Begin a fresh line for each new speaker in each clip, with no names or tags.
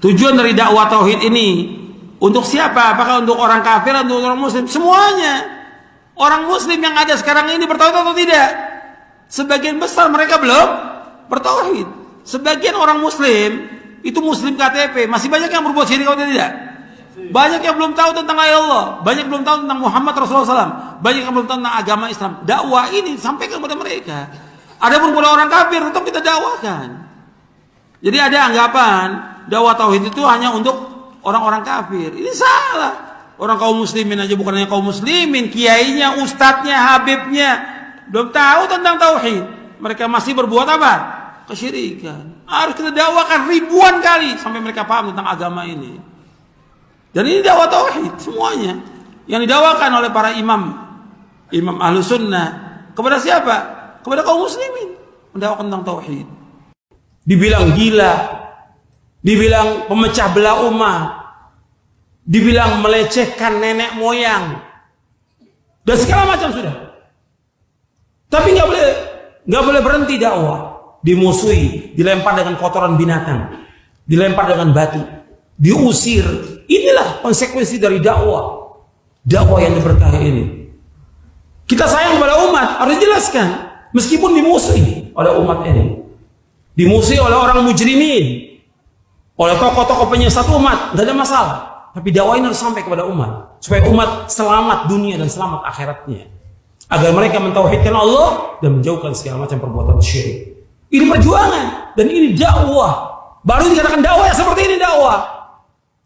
Tujuan dari dakwah tauhid ini untuk siapa? Apakah untuk orang kafir atau untuk orang muslim? Semuanya. Orang muslim yang ada sekarang ini bertauhid atau tidak? Sebagian besar mereka belum bertauhid. Sebagian orang muslim itu muslim KTP, masih banyak yang berbuat syirik atau tidak? Banyak yang belum tahu tentang ayat Allah, banyak belum tahu tentang Muhammad Rasulullah SAW, banyak yang belum tahu tentang agama Islam. Dakwah ini sampaikan kepada mereka. Adapun kepada orang kafir tetap kita dakwakan. Jadi ada anggapan dakwah tauhid itu hanya untuk orang-orang kafir. Ini salah. Orang kaum muslimin aja, bukan hanya kaum muslimin, kiainya, ustadznya, habibnya belum tahu tentang tauhid. Mereka masih berbuat apa? Kesyirikan. Harus kita dakwakan ribuan kali sampai mereka paham tentang agama ini. Dan ini dakwah tauhid semuanya yang didakwakan oleh para imam Ahlus Sunnah kepada siapa? Kepada kaum muslimin, mendakwakan tentang tauhid. Dibilang gila, dibilang pemecah belah umat, dibilang melecehkan nenek moyang, dan segala macam sudah. Tapi nggak boleh berhenti dakwah. Dimusuhi, dilempar dengan kotoran binatang, dilempar dengan batu, diusir. Inilah konsekuensi dari dakwah. Dakwah yang diberkahi ini. Kita sayang kepada umat, harus dijelaskan. Meskipun dimusuhi oleh umat ini, dimusuhi oleh orang mujrimin, oleh tokoh-tokoh penyesat umat, tidak ada masalah. Tapi dakwah ini harus sampai kepada umat, supaya umat selamat dunia dan selamat akhiratnya, agar mereka mentauhidkan Allah dan menjauhkan segala macam perbuatan syirik. Ini perjuangan dan ini dakwah. Baru dikatakan dakwah ya seperti ini dakwah.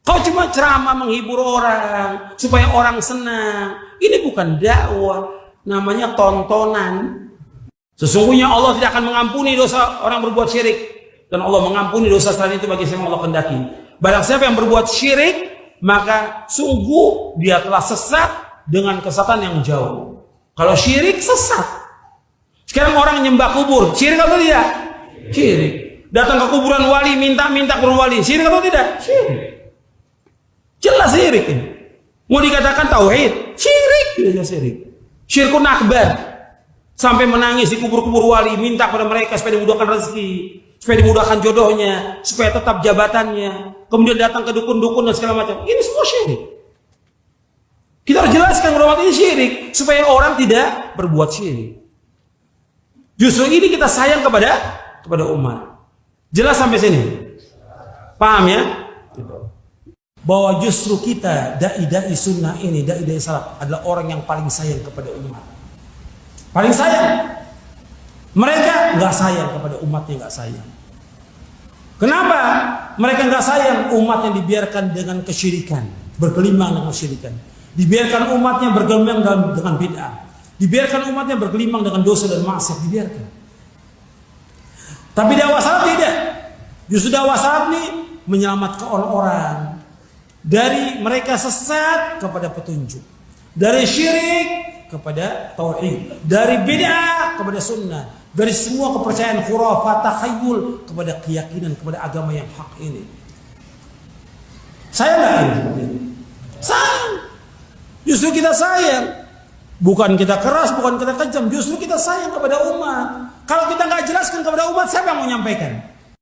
Kau cuma ceramah menghibur orang supaya orang senang. Ini bukan dakwah, namanya tontonan. Sesungguhnya Allah tidak akan mengampuni dosa orang berbuat syirik, dan Allah mengampuni dosa selain itu bagi siapa Allah kehendaki. Barang siapa yang berbuat syirik, maka sungguh dia telah sesat dengan kesesatan yang jauh. Kalau syirik sesat. Sekarang orang nyembah kubur, syirik atau tidak? Syirik. Datang ke kuburan wali, minta kuburan wali, syirik atau tidak? Syirik. Jelas syirik ini. Mau dikatakan tauhid, syirik, tidak syirik. Syirkun akbar. Sampai menangis di kubur-kubur wali, minta kepada mereka supaya dimudahkan rezeki, supaya dimudahkan jodohnya, supaya tetap jabatannya. Kemudian datang ke dukun-dukun dan segala macam. Ini semua syirik. Kita harus jelaskan kepada umat ini syirik supaya orang tidak berbuat syirik. Justru ini kita sayang kepada umat. Jelas sampai sini? Paham ya? Bahwa justru kita dai-dai sunnah ini, dai-dai salaf adalah orang yang paling sayang kepada umat. Paling sayang. Mereka nggak sayang kepada umatnya, nggak sayang. Kenapa mereka nggak sayang? Umat yang dibiarkan dengan kesyirikan, bergelimang dengan kesyirikan. Dibiarkan umatnya bergelimang dengan bid'ah. Dibiarkan umatnya bergelimang dengan dosa dan maksiat, dibiarkan. Tapi dakwah salaf tidak. Justru dakwah salaf ini menyelamatkan orang-orang dari mereka sesat kepada petunjuk, dari syirik kepada tauhid, dari bid'ah kepada sunnah, dari semua kepercayaan khurafat, takhayul kepada keyakinan, kepada agama yang hak ini. Sayang nggak ini? Sayang. Justru kita sayang. Bukan kita keras, bukan kita kejam. Justru kita sayang kepada umat. Kalau kita nggak jelaskan kepada umat, siapa yang mau menyampaikan?